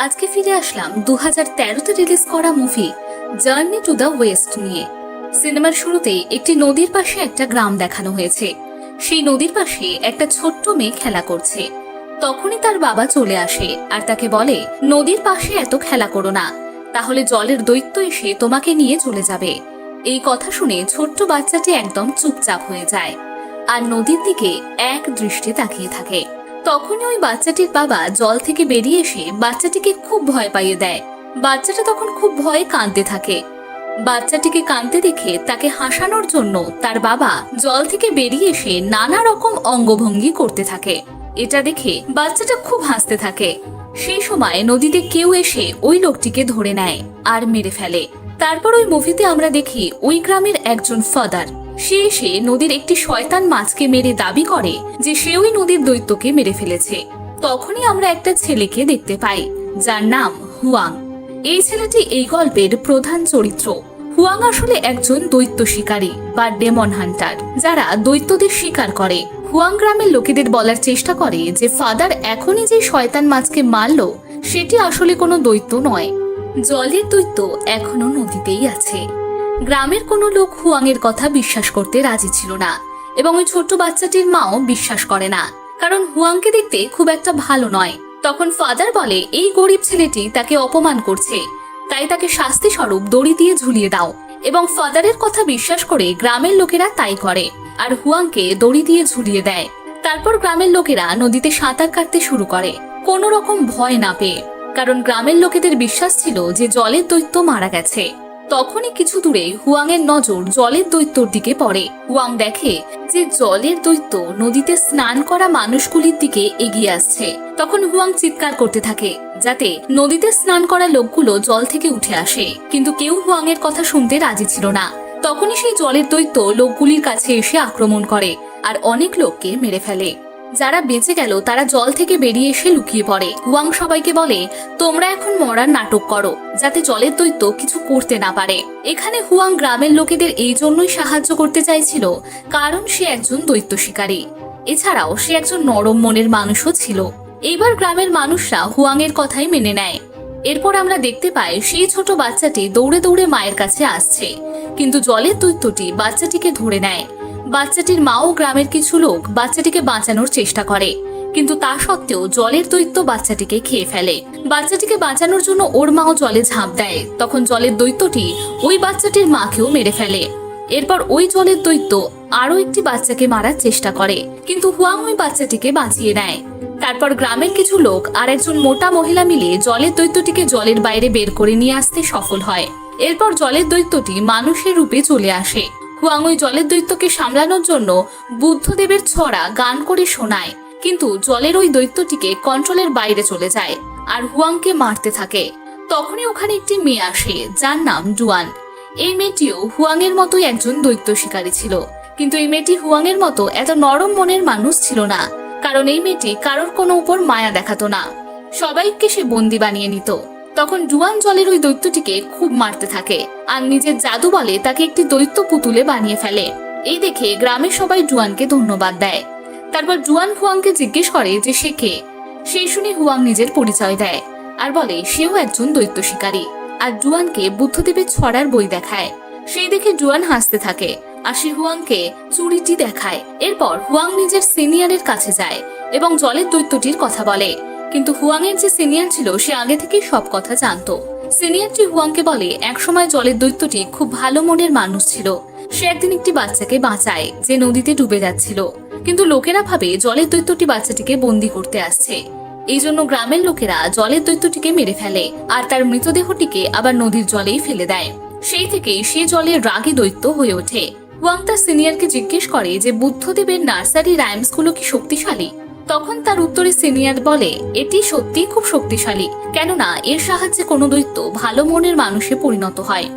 আজকে ফিরে আসলাম 2013-তে রিলিজ করা movie journey to the West নিয়ে। সিনেমার শুরুতে একটি নদীর পাশে একটা গ্রাম দেখানো হয়েছে। সেই নদীর পাশে একটা ছোট্ট মেয়ে খেলা করছে। তখনই তার বাবা চলে আসে আর তাকে বলে, নদীর পাশে এত খেলা করো না, তাহলে জলের দৈত্য এসে তোমাকে নিয়ে চলে যাবে। এই কথা শুনে ছোট্ট বাচ্চাটি একদম চুপচাপ হয়ে যায় আর নদীর দিকে এক দৃষ্টি তাকিয়ে থাকে। তখনই ওই বাচ্চাটির বাবা জল থেকে বেরিয়ে এসে বাচ্চাটিকে খুব ভয় পাইয়ে দেয়। বাচ্চাটা তখন খুব ভয়ে কাঁদতে থাকে। বাচ্চাটিকে কাঁদতে দেখে তাকে হাসানোর জন্য তার বাবা জল থেকে বেরিয়ে এসে নানা রকম অঙ্গভঙ্গি করতে থাকে। এটা দেখে বাচ্চাটা খুব হাসতে থাকে। সেই সময় নদীতে কেউ এসে ওই লোকটিকে ধরে নেয় আর মেরে ফেলে। তারপর ওই মুভিতে আমরা দেখি ওই গ্রামের একজন ফাদার, সে এসে নদীর একটি শয়তান মাছকে মেরে দাবি করে যে সে ওই নদীর দৈত্যকে মেরে ফেলেছে। তখনই আমরা একটা ছেলেকে দেখতে পাই যার নাম হুয়াং। এই ছেলেটি এই গল্পের প্রধান চরিত্র। হুয়াং আসলে একজন দৈত্য শিকারী বা ডেমন হান্টার, যারা দৈত্যদের শিকার করে। হুয়াং গ্রামের লোকেদের বলার চেষ্টা করে যে ফাদার এখনই যে শয়তান মাছকে মারলো সেটি আসলে কোনো দৈত্য নয়, জলের দৈত্য এখনো নদীতেই আছে। গ্রামের কোনো লোক হুয়াংয়ের কথা বিশ্বাস করতে রাজি ছিল না এবং ওই ছোট্ট বাচ্চাটির মাও বিশ্বাস করে না, কারণ হুয়াংকে দেখতে খুব একটা ভালো নয়। তখন ফাদার বলে, এই গরিব ছেলেটি তাকে অপমান করছে, তাই তাকে শাস্তি স্বরূপ দড়ি দিয়ে ঝুলিয়ে দাও। এবং ফাদারের কথা বিশ্বাস করে গ্রামের লোকেরা তাই করে আর হুয়াংকে দড়ি দিয়ে ঝুলিয়ে দেয়। তারপর গ্রামের লোকেরা নদীতে সাঁতার কাটতে শুরু করে, কোনো রকম ভয় না পেয়ে, কারণ গ্রামের লোকেদের বিশ্বাস ছিল যে জলের দৈত্য মারা গেছে। তখনই কিছু দূরে হুয়াংয়ের নজর জলের দৈত্যর দিকে পড়ে। হুয়াং দেখে যে জলের দৈত্য নদীতে স্নান করা মানুষগুলির দিকে এগিয়ে আসছে। তখন হুয়াং চিৎকার করতে থাকে যাতে নদীতে স্নান করা লোকগুলো জল থেকে উঠে আসে, কিন্তু কেউ হুয়াংয়ের কথা শুনতে রাজি ছিল না। তখনই সেই জলের দৈত্য লোকগুলির কাছে এসে আক্রমণ করে আর অনেক লোককে মেরে ফেলে। যারা বেঁচে গেল তারা জল থেকে বেরিয়ে এসে লুকিয়ে পড়ে। হুয়াং সবাইকে বলে, তোমরা এখন মরার নাটক করো যাতে জলের দৈত্য কিছু করতে না পারে। এখানে হুয়াং গ্রামের লোকেদের এই জন্যই সাহায্য করতে চাইছিল কারণ সে একজন দৈত্য শিকারী। এছাড়াও সে একজন নরম মনের মানুষও ছিল। এইবার গ্রামের মানুষরা হুয়াংয়ের কথাই মেনে নেয়। এরপর আমরা দেখতে পাই সেই ছোট বাচ্চাটি দৌড়ে দৌড়ে মায়ের কাছে আসছে, কিন্তু জলের দৈত্যটি বাচ্চাটিকে ধরে নেয়। বাচ্চাটির মাও গ্রামের কিছু লোক বাচ্চাটিকে বাঁচানোর চেষ্টা করে, কিন্তু তা সত্ত্বেও জলের দৈত্য বাচ্চাটিকে খেয়ে ফেলে। বাচ্চাটিকে বাঁচানোর জন্য ওর মাও জলে ঝাঁপ দেয়। তখন জলের দৈত্যটি ওই বাচ্চাটির মাকেও মেরে ফেলে। এরপর ওই জলের দৈত্য আরো একটি বাচ্চাকে মারার চেষ্টা করে, কিন্তু হুয়াং ওই বাচ্চাটিকে বাঁচিয়ে নেয়। তারপর গ্রামের কিছু লোক আর একজন মোটা মহিলা মিলে জলের দৈত্যটিকে জলের বাইরে বের করে নিয়ে আসতে সফল হয়। এরপর জলের দৈত্যটি মানুষের রূপে চলে আসে। হুয়াং ওই জলের দৈত্যকে সামলানোর জন্য বুদ্ধদেবের ছড়া গান করে শোনায়, কিন্তু জলের ওই দৈত্যটিকে কন্ট্রোলের বাইরে চলে যায় আর হুয়াংকে মারতে থাকে। তখনই ওখানে একটি মেয়ে আসে যার নাম ডুয়ান। এই মেয়েটিও হুয়াংয়ের মতোই একজন দৈত্য শিকারী ছিল, কিন্তু এই মেয়েটি হুয়াংয়ের মতো এত নরম মনের মানুষ ছিল না, কারণ এই মেয়েটি কারোর কোনো উপর মায়া দেখাতো না, সবাইকে সে বন্দি বানিয়ে নিত। তখন ডুয়ান জলের ওই দৈত্যটিকে খুব মারতে থাকে আর নিজের জাদু বলে তাকে একটি দৈত্য পুতুলে বানিয়ে ফেলে। এই দেখে গ্রামের সবাই ডুয়ানকে ধন্যবাদ দেয়। তারপর ডুয়ান হুয়াংকে জিজ্ঞেস করে যে সে কে। সেই শুনে হুয়াং নিজের পরিচয় দেয় আর বলে সেও একজন দৈত্য শিকারী, আর ডুয়ানকে বুদ্ধদেবের ছড়ার বই দেখায়। সেই দেখে ডুয়ান হাসতে থাকে আর সে হুয়াংকে চুড়িটি দেখায়। এরপর হুয়াং নিজের সিনিয়রের কাছে যায় এবং জলের দৈত্যটির কথা বলে, কিন্তু হুয়াংয়ের যে সিনিয়র ছিল সে আগে থেকেই সব কথা জানতো। সিনিয়রটি হুয়াংকে বলে একসময় জলের দৈত্যটি খুব ভালো মনের মানুষ ছিল। সে একদিন একটি বাচ্চাকে বাঁচায় যে নদীতে ডুবে যাচ্ছিল, কিন্তু লোকেরা ভাবে জলের দৈত্যটি বাচ্চাটিকে বন্দি করতে আসছে। এই জন্য গ্রামের লোকেরা জলের দৈত্যটিকে মেরে ফেলে আর তার মৃতদেহটিকে আবার নদীর জলেই ফেলে দেয়। সেই থেকেই সে জলের রাগী দৈত্য হয়ে ওঠে। হুয়াং তার সিনিয়রকে জিজ্ঞেস করে যে বুদ্ধদেবের নার্সারি রাইমস গুলো কি শক্তিশালী। তখন তার উত্তরে সিনিয়র বলে, এটি সত্যিই খুব শক্তিশালী, কেননা এর সাহায্যে কোনো দৈত্য ভালো মনের মানুষে পরিণত হয়।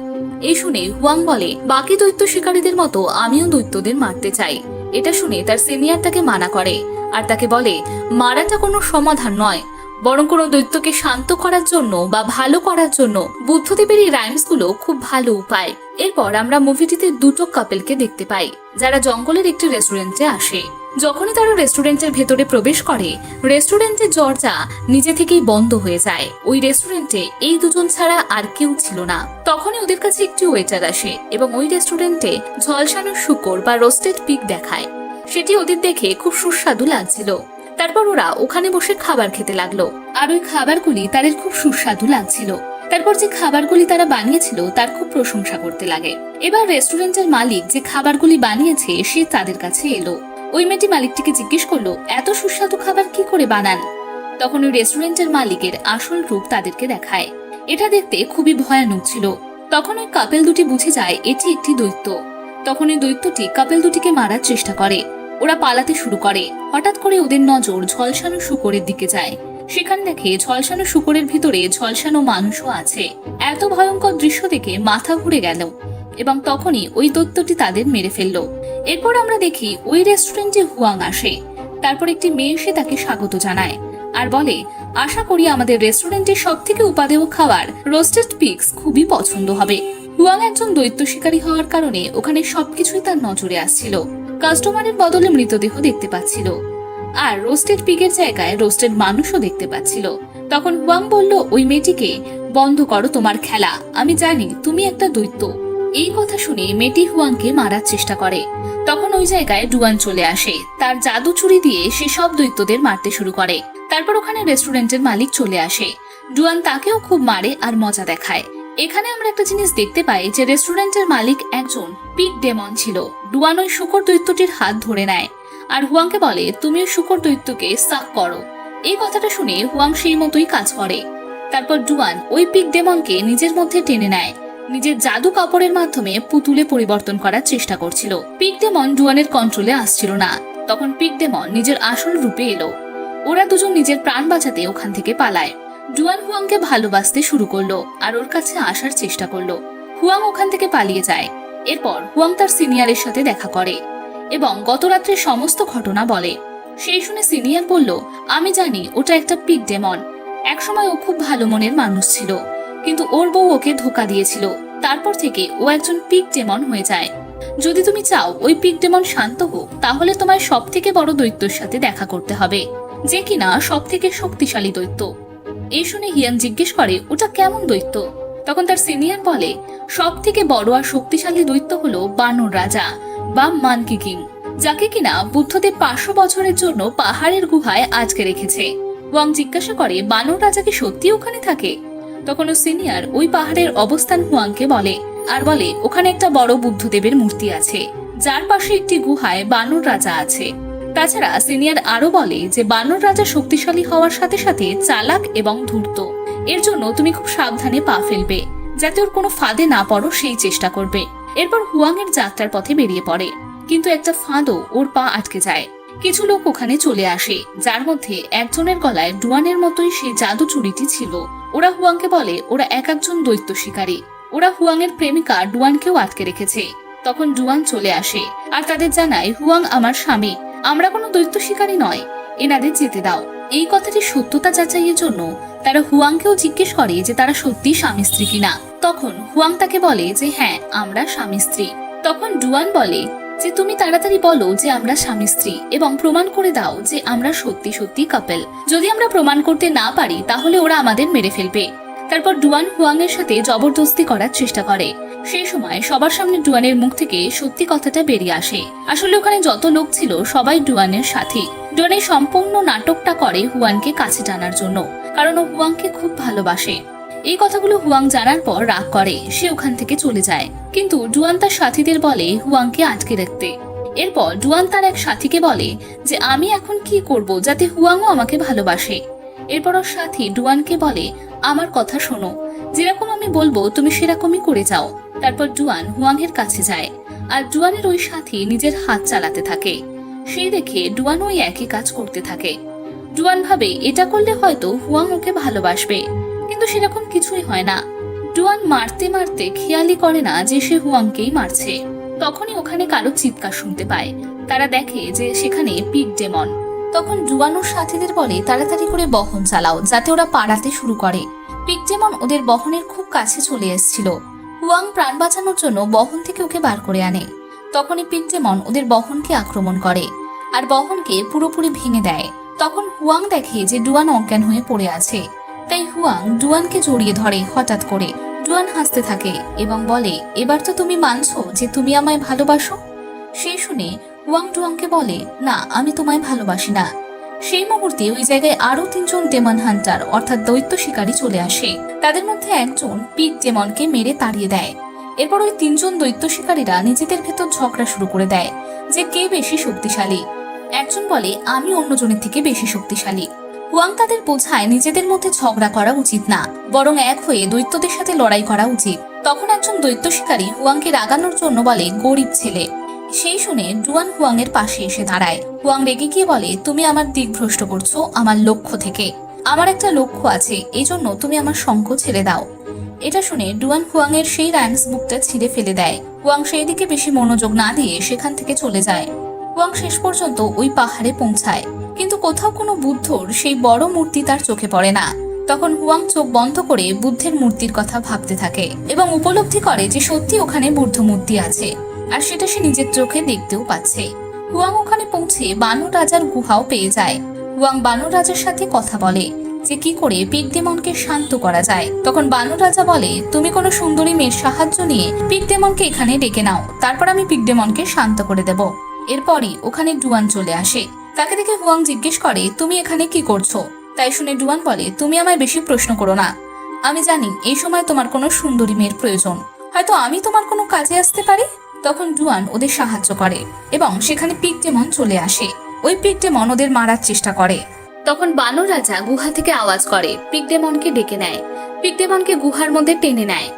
এই শুনে হুয়াং বলে, বাকি দৈত্য শিকারীদের মতো আমিও দৈত্যদের মারতে চাই। এটা শুনে তার সিনিয়র তাকে মানা করে আর তাকে বলে, মারাটা কোনো সমাধান নয়, বরং কোনো দৈত্যকে শান্ত করার জন্য বা ভালো করার জন্য বুদ্ধদেবের এই রাইমস গুলো খুব ভালো উপায়। এরপর আমরা মুভিটিতে দুটো কাপেলকে দেখতে পাই যারা জঙ্গলের একটি রেস্টুরেন্টে আসে। যখনই তারা রেস্টুরেন্টের ভেতরে প্রবেশ করে, রেস্টুরেন্টের দরজা নিজে থেকেই বন্ধ হয়ে যায়। ওই রেস্টুরেন্টে এই দুজন ছাড়া আর কেউ ছিল না। তখনই ওদের কাছে একটি ওয়েটার আসে এবং ওই রেস্টুরেন্টে ঝলসানো শূকর বা রোস্টেড পিগ দেখায়। সেটি ওদের দেখে খুব সুস্বাদু লাগছিল। তারপর ওরা ওখানে বসে খাবার খেতে লাগলো, আর ওই খাবারগুলি তাদের খুব সুস্বাদু লাগছিল। তারপর যে খাবারগুলি তারা বানিয়েছিল তার খুব প্রশংসা করতে লাগে। এবার রেস্টুরেন্টের মালিক যে খাবারগুলি বানিয়েছে সে তাদের কাছে এলো। ওই মেয়েটি মালিকটিকে জিজ্ঞেস করলো, এত সুস্বাদু খাবার কি করে বানান? তখন ওই রেস্টুরেন্টের মালিকের আসল রূপ তাদেরকে দেখায়। এটা দেখতে খুবই ভয়ানক ছিল। তখন ওই কাপেল দুটি বুঝে যায় এটি একটি দৈত্য। তখন ওই দৈত্যটি কাপেল দুটিকে মারার চেষ্টা করে। ওরা পালাতে শুরু করে। হঠাৎ করে ওদের নজর ঝলসানো শূকরের দিকে যায়। সেখানে দেখে ঝলসানো শূকরের ভিতরে ঝলসানো মানুষও আছে। এত ভয়ঙ্কর দৃশ্য দেখে মাথা ঘুরে গেল এবং তখনই ওই দৈত্যটি তাদের মেরে ফেললো। এরপর আমরা দেখি ওই রেস্টুরেন্টে হুয়াং আসে। তারপর একটি মেয়ে এসে তাকে স্বাগত জানায় আর বলে, আশা করি আমাদের রেস্টুরেন্টের সব থেকে উপাদেয় খাবার রোস্টেড পিগস খুবই পছন্দ হবে। হুয়াং একজন দৈত্য শিকারী হওয়ার কারণে ওখানে সবকিছুই তার নজরে আসছিল। কাস্টমারের বদলে মৃতদেহ দেখতে পাচ্ছিল আর রোস্টেড পিগের জায়গায় রোস্টেড মানুষও দেখতে পাচ্ছিল। তখন হুয়াং বলল ওই মেয়েটিকে, বন্ধ করো তোমার খেলা, আমি জানি তুমি একটা দৈত্য। এই কথা শুনে মেয়েটি হুয়াংকে মারার চেষ্টা করে। তখন ওই জায়গায় ডুয়ান চলে আসে। তার জাদু ছুরি দিয়ে সে সব দৈত্যদের মারতে শুরু করে। তারপর ওখানে রেস্টুরেন্টের মালিক চলে আসে। ডুয়ান তাকেও খুব মারে আর মজা দেখায়। এখানে আমরা একটা জিনিস দেখতে পাই যে রেস্টুরেন্টের মালিক একজন পিগ ডেমন ছিল। ডুয়ান ওই শূকর দৈত্যটির হাত ধরে নেয় আর হুয়াংকে বলে, তুমি ওই শূকর দৈত্যকে সাক করো। এই কথাটা শুনে হুয়াং সেই মতোই কাজ করে। তারপর ডুয়ান ওই পিগ ডেমনকে নিজের মধ্যে টেনে নেয়। নিজের জাদু কাপড়ের মাধ্যমে পুতুলে পরিবর্তন করার চেষ্টা করছিল। পিগ ডেমন ডুয়ানের কন্ট্রোলে আসছিল না। তখন পিগ ডেমন নিজের আসল রূপে এলো। ওরা দুজন নিজের প্রাণ বাঁচাতে ওখান থেকে পালায়। ডুয়ান হুয়াংকে ভালোবাসতে শুরু করলো আর ওর কাছে আসার চেষ্টা করলো। হুয়াং ওখান থেকে পালিয়ে যায়। এরপর হুয়াং তার সিনিয়রের সাথে দেখা করে এবং গত রাত্রে সমস্ত ঘটনা বলে। সেই শুনে সিনিয়র বলল, আমি জানি ওটা একটা পিগ ডেমন। একসময় ও খুব ভালো মনের মানুষ ছিল, কিন্তু ওর বউ ওকে ধোকা দিয়েছিল। তারপর থেকে ও একজন পিগ ডেমন হয়ে যায়। যদি তুমি চাও ওই পিগ ডেমন শান্ত হোক, তাহলে তোমায় সব থেকে বড় দৈত্যর সাথে দেখা করতে হবে, যে কিনা সব থেকে শক্তিশালী দৈত্য। এই শুনে হিয়ান জিজ্ঞেস করে, ওটা কেমন দৈত্য? তখন তার সিনিয়র বলে, সব থেকে বড় আর শক্তিশালী দৈত্য হলো বানর রাজা বা মানকি কিং, যাকে কিনা বুদ্ধদেব 500 বছরের জন্য পাহাড়ের গুহায় আটকে রেখেছে। ওয়াং জিজ্ঞাসা করে, বানর রাজা কি সত্যি ওখানে থাকে? তখন ও সিনিয়র ওই পাহাড়ের অবস্থান হুয়াংকে বলে আর বলে, ওখানে একটা বড় বুদ্ধদেবের মূর্তি আছে, যার পাশে একটি গুহায় বানর রাজা আছে। তাছাড়া সিনিয়র আরো বলে যে বানর রাজা শক্তিশালী হওয়ার সাথে সাথে চালাক এবং ধূর্ত। এর জন্য তুমি খুব সাবধানে পা ফেলবে, যাতে ওর কোনো ফাঁদে না পড়ো সেই চেষ্টা করবে। এরপর হুয়াং এর যাত্রার পথে বেরিয়ে পড়ে, কিন্তু একটা ফাঁদও ওর পা আটকে যায়। কিছু লোক ওখানে চলে আসে, যার মধ্যে একজনের গলায় ডুয়ানের মতোই সেই জাদু চুড়িটি ছিল। ওরা হুয়াংকে বলে ওরা একজন দৈত্য শিকারী। ওরা হুয়াং এর প্রেমিকা ডুয়ানকেও আটকে রেখেছে। তখন ডুয়ান চলে আসে আর তাদের জানায়, হুয়াং আমার স্বামী, আমরা কোনো দৈত্য শিকারী নয়, এনাদের যেতে দাও। এই কথাটির সত্যতা যাচাইয়ের জন্য তারা হুয়াংকেও জিজ্ঞেস করে যে তারা সত্যি স্বামী স্ত্রী কিনা। তখন হুয়াং তাকে বলে যে হ্যাঁ, আমরা স্বামী স্ত্রী। তখন ডুয়ান বলে যে তুমি তাড়াতাড়ি বলো যে আমরা স্বামী স্ত্রী এবং প্রমাণ করে দাও যে আমরা সত্যি সত্যি কাপল। যদি আমরা প্রমাণ করতে না পারি তাহলে ওরা আমাদের মেরে ফেলবে। তারপর ডুয়ান হুয়াং এর সাথে জবরদস্তি করার চেষ্টা করে। সেই সময় সবার সামনে ডুয়ানের মুখ থেকে সত্যি কথাটা বেরিয়ে আসে। আসলে ওখানে যত লোক ছিল সবাই ডুয়ানের সাথী। ডুয়ানের সম্পূর্ণ নাটকটা করে হুয়ানকে কাছে টানার জন্য, কারণ ও হুয়াংকে খুব ভালোবাসে। এই কথাগুলো হুয়াং জানার পর রাগ করে, সে ওখান থেকে চলে যায়। কিন্তু ডুয়ান তার সাথীদের বলে হুয়াংকে আটকে রাখতে। এরপর ডুয়ান তার এক সাথীকে বলে যে আমি এখন কি করব যাতে হুয়াংও আমাকে ভালোবাসে। এরপর ওর সাথী ডুয়ানকে বলে, আমার কথা শোনো, যেরকম আমি বলবো তুমি সেরকমই করে যাও। তারপর ডুয়ান হুয়াং এর কাছে যায় আর ডুয়ানের ওই সাথী নিজের হাত চালাতে থাকে। সেই দেখে ডুয়ান ওই একই কাজ করতে থাকে। ডুয়ান ভাবে এটা করলে হয়তো হুয়াং ওকে ভালোবাসবে, কিন্তু সেরকম কিছুই হয় না। ডুয়ান মারতে মারতে খেয়ালই করে না যে সে হুয়াংকেই মারছে। তখনই ওখানে কারো চিৎকার শুনতে পায়। তারা দেখে যে সেখানে পিগ ডেমন। তখন ডুয়ান ওর সাথীদের বলে তাড়াতাড়ি করে বহন চালাও, যাতে ওরা পালাতে শুরু করে। পিগ ডেমন ওদের বহনের খুব কাছে চলে এসেছিল। হুয়াং প্রাণ বাঁচানোর জন্য বহন থেকে ওকে বার করে আনে। তখনই পিগ ডেমন ওদের বহনকে আক্রমণ করে আর বহনকে পুরোপুরি ভেঙে দেয়। তখন হুয়াং দেখে যে ডুয়ান অজ্ঞান হয়ে পড়ে আছে, তাই হুয়াং ডুয়ানকে জড়িয়ে ধরে হঠাৎ করে। ডুয়ান হাসতে থাকে এবং বলে, এবার তো তুমি মানছো যে তুমি আমায় ভালোবাসো। সেই শুনে হুয়াং ডুয়াংকে বলে, না, আমি তোমায় ভালোবাসি না। সেই মুহূর্তে ওই জায়গায় আরো 3 জন ডেমন হান্টার অর্থাৎ দৈত্য শিকারী চলে আসে। তাদের মধ্যে একজন পিগ ডেমনকে মেরে তাড়িয়ে দেয়। এরপর ওই 3 জন দৈত্য শিকারীরা নিজেদের ভেতর ঝগড়া শুরু করে দেয় যে কে বেশি শক্তিশালী। একজন বলে, আমি অন্যজনের থেকে বেশি শক্তিশালী। হুয়াং তাদের বোঝায় নিজেদের মধ্যে ঝগড়া করা উচিত না, বরং এক হয়ে দৈত্যদের সাথে লড়াই করা উচিত। তখন একজন দৈত্য শিকারী হুয়াংকে রাগানোর জন্য বলে, গরিব ছেলে। সেই শুনে ডুয়ান হুয়াং এর পাশে এসে দাঁড়ায়। হুয়াং রেগে গিয়ে বলে, তুমি আমার দিক ভ্রষ্ট করছো আমার লক্ষ্য থেকে। আমার একটা লক্ষ্য আছে, এই জন্য তুমি আমার সঙ্গ ছেড়ে দাও। এটা শুনে ডুয়ান হুয়াং এর সেই রাইমস বুকটা ছিঁড়ে ফেলে দেয়। হুয়াং সেই দিকে বেশি মনোযোগ না দিয়ে সেখান থেকে চলে যায়। হুয়াং শেষ পর্যন্ত ওই পাহাড়ে পৌঁছায়, কিন্তু কোথাও কোনো বুদ্ধর সেই বড় মূর্তি তার চোখে পড়ে না। তখন হুয়াং চোখ বন্ধ করে বুদ্ধের মূর্তির কথা ভাবতে থাকে এবং উপলব্ধি করে যে সত্যি ওখানে বুদ্ধ মূর্তি আছে, আর সেটা সে নিজের চোখে দেখতেও পাচ্ছে। হুয়াং ওখানে পৌঁছে বানর রাজার গুহাও পেয়ে যায়। হুয়াং বানর রাজার সাথে কথা বলে যে কি করে পিগ ডেমনকে শান্ত করা যায়। তখন বানর রাজা বলে, তুমি কোনো সুন্দরী মেয়ের সাহায্য নিয়ে পিগ ডেমনকে এখানে ডেকে নাও, তারপর আমি পিগ ডেমনকে শান্ত করে দেব। এরপরই ওখানে ডুয়ান চলে আসে। তাকে দেখে হুয়াং জিজ্ঞেস করে, তুমি এখানে কি করছো? তাই শুনে ডুয়ান বলে, তুমি আমায় বেশি প্রশ্ন করো না। আমি জানি এই সময় তোমার কোনো সুন্দরী মেয়ের প্রয়োজন, হয়তো আমি তোমার কোনো কাজে আসতে পারি। তখন ডুয়ান ওদের সাহায্য করে এবং সেখানে পিগ ডেমন চলে আসে। ওই পিগ ডেমন ওদের মারার চেষ্টা করে। তখন বানর রাজা গুহা থেকে আওয়াজ করে পিগ ডেমনকে ডেকে নেয়। পিগ ডেমনকে গুহার মধ্যে টেনে নেয়।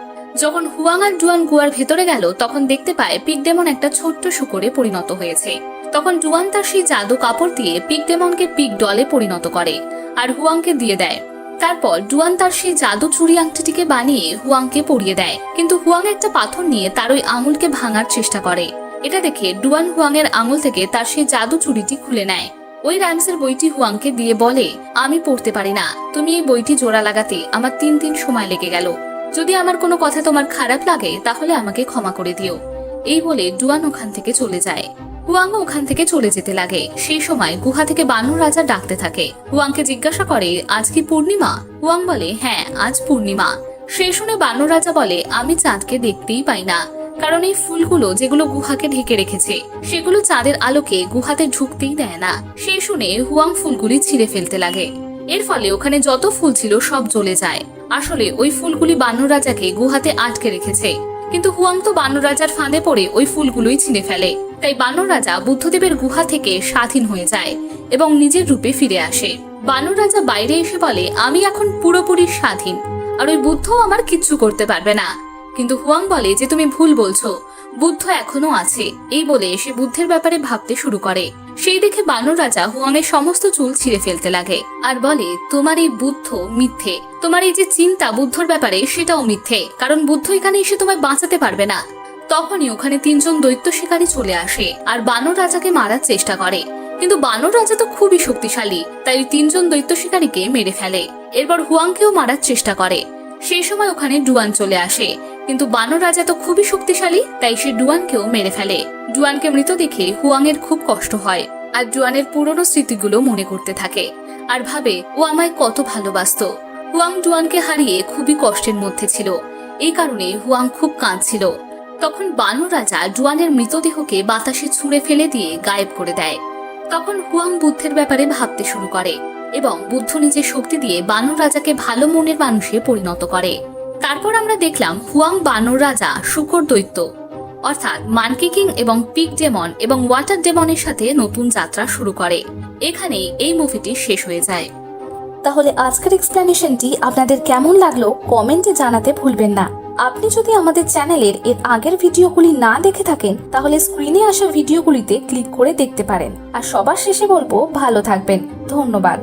যখন হুয়াং আর ডুয়ান গুহার ভেতরে গেল, তখন দেখতে পায় পিগ ডেমন একটা ছোট্ট শূকরে পরিণত হয়েছে। তখন ডুয়ান তার সেই জাদু কাপড় দিয়ে পিগ ডেমনকে পিগ ডলে পরিণত করে আর হুয়াংকে দিয়ে দেয়। তারপর ডুয়ান তার সেই জাদু চুড়ি আংটিটিকে বানিয়ে হুয়াংকে পরিয়ে দেয়, কিন্তু হুয়াং একটা পাথর নিয়ে তার ওই আঙুলকে ভাঙার চেষ্টা করে। এটা দেখে ডুয়ান হুয়াং এর আঙুল থেকে তার সেই জাদু চুড়িটি খুলে নেয়। ওই রাইমসের বইটি হুয়াংকে দিয়ে বলে, আমি পড়তে পারি না, তুমি এই বইটি জোড়া লাগাতে আমার 3 দিন সময় লেগে গেল। যদি আমার কোনো কথা তোমার খারাপ লাগে তাহলে আমাকে ক্ষমা করে দিও। এই বলে ডুয়ান ওখান থেকে চলে যায়। হুয়াং ওখান থেকে চলে যেতে লাগে। সেই সময় গুহা থেকে বানর রাজা ডাকতে থাকে। হুয়াংকে জিজ্ঞাসা করে, আজ কি পূর্ণিমা? হুয়াং বলে, হ্যাঁ, আজ পূর্ণিমা। সেই শুনে বানর রাজা বলে, আমি চাঁদকে দেখতেই পাই না, কারণ এই ফুলগুলো যেগুলো গুহাকে ঢেকে রেখেছে সেগুলো চাঁদের আলোকে গুহাতে ঢুকতেই দেয় না। সেই শুনে হুয়াং ফুলগুলি ছিঁড়ে ফেলতে লাগে। এর ফলে ওখানে যত ফুল ছিল সব জ্বলে যায়। আসলে ওই ফুলগুলি বানর রাজাকে গুহাতে আটকে রেখেছে, কিন্তু হুয়াং তো বানর রাজার ফাঁদে পড়ে ওই ফুলগুলোই ছিঁড়ে ফেলে। তাই বানর রাজা বুদ্ধদেবের গুহা থেকে স্বাধীন হয়ে যায় এবং নিজের রূপে ফিরে আসে। বানর রাজা বাইরে এসে বলে, আমি এখন পুরোপুরি স্বাধীন, আর ওই বুদ্ধ আমার কিচ্ছু করতে পারবে না। কিন্তু হুয়াং বলে যে তুমি ভুল বলছো, বুদ্ধ এখনো আছে। এই বলে সে বুদ্ধের ব্যাপারে ভাবতে শুরু করে। সেই দেখে বানর রাজা হুয়াংয়ের সমস্ত চুল ছিঁড়ে ফেলতে লাগে আর বলে, তোমার এই বুদ্ধ মিথ্যে, তোমার এই যে চিন্তা বুদ্ধর ব্যাপারে সেটাও মিথ্যে, কারণ বুদ্ধ এখানে এসে তোমায় বাঁচাতে পারবে না। তখনই ওখানে 3 জন দৈত্য শিকারী চলে আসে আর বানর রাজাকে মারার চেষ্টা করে, কিন্তু বানর রাজা তো খুবই শক্তিশালী, তাই 3 জন দৈত্য শিকারীকে মেরে ফেলে। এরপর হুয়াংকেও মারার চেষ্টা করে। সেই সময় ওখানে ডুয়ান চলে আসে, কিন্তু বানর রাজা তো খুবই শক্তিশালী, তাই সে ডুয়ানকেও মেরে ফেলে। ডুয়ানকে মৃত দেখে হুয়াং এর খুব কষ্ট হয় আর ডুয়ানের পুরনো স্মৃতিগুলো মনে করতে থাকে আর ভাবে ও আমায় কত ভালোবাসতো। হুয়াং ডুয়ানকে হারিয়ে খুবই কষ্টের মধ্যে ছিল, এই কারণে হুয়াং খুব কাঁদছিল। তখন বানর রাজা ডুয়ানের মৃতদেহকে বাতাসে ছুঁড়ে ফেলে দিয়ে গায়েব করে দেয়। তখন হুয়াং বুদ্ধের ব্যাপারে ভাবতে শুরু করে এবং বুদ্ধ নিজের শক্তি দিয়ে বানর রাজাকে ভালো মনের মানুষে পরিণত করে। তারপর আমরা দেখলাম হুয়াং বানর রাজা, শূকর দৈত্য অর্থাৎ মানকি কিং এবং পিগ ডেমন এবং ওয়াটার ডেমনের সাথে নতুন যাত্রা শুরু করে। এখানেই এই মুভিটি শেষ হয়ে যায়। তাহলে আজকের এক্সপ্লেনেশনটি আপনাদের কেমন লাগলো কমেন্টে জানাতে ভুলবেন না। আপনি যদি আমাদের চ্যানেলের এর আগের ভিডিওগুলি না দেখে থাকেন তাহলে স্ক্রিনে আসা ভিডিওগুলিতে ক্লিক করে দেখতে পারেন। আর সবার শেষে বলবো, ভালো থাকবেন। ধন্যবাদ।